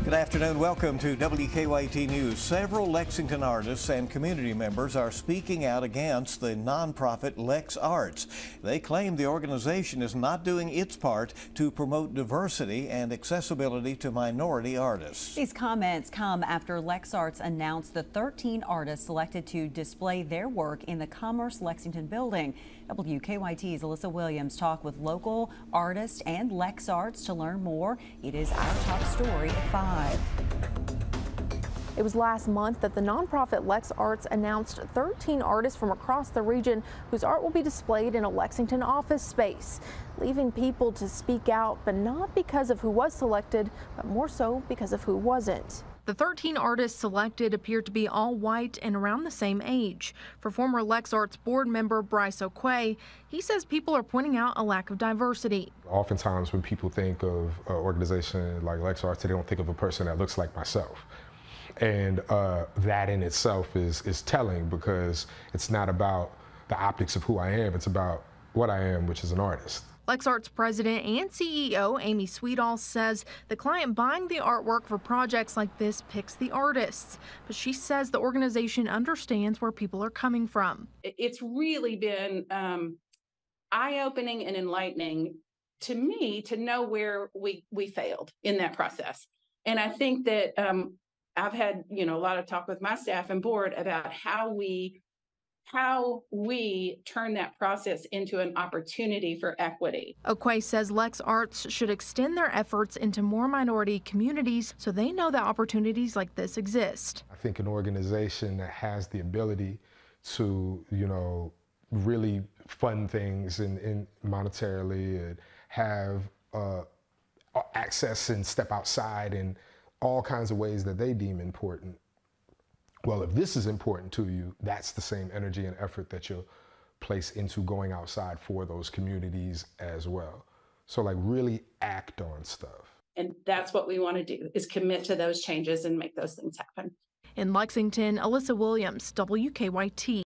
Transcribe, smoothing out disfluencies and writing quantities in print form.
Good afternoon. Welcome to WKYT News. Several Lexington artists and community members are speaking out against the nonprofit Lexarts. They claim the organization is not doing its part to promote diversity and accessibility to minority artists. These comments come after Lexarts announced the 13 artists selected to display their work in the Commerce Lexington building. WKYT's Alyssa Williams talked with local artists and Lexarts to learn more. It is our top story at 5. It was last month that the nonprofit Lexarts announced 13 artists from across the region whose art will be displayed in a Lexington office space, leaving people to speak out, but not because of who was selected, but more so because of who wasn't. The 13 artists selected appear to be all white and around the same age. For former Lexarts board member Bryce O'Quay, he says people are pointing out a lack of diversity. Oftentimes when people think of an organization like Lexarts, they don't think of a person that looks like myself. And that in itself is telling, because it's not about the optics of who I am, it's about what I am, which is an artist. Lexarts president and CEO Amy Sweetall says the client buying the artwork for projects like this picks the artists, but she says the organization understands where people are coming from. It's really been eye-opening and enlightening to me to know where we failed in that process. And I think that I've had a lot of talk with my staff and board about how we turn that process into an opportunity for equity. O'Quay says Lexarts should extend their efforts into more minority communities so they know that opportunities like this exist. I think an organization that has the ability to, really fund things in monetarily and have access and step outside in all kinds of ways that they deem important. Well, if this is important to you, that's the same energy and effort that you'll place into going outside for those communities as well. So really act on stuff. And that's what we want to do, is commit to those changes and make those things happen. In Lexington, Alyssa Williams, WKYT.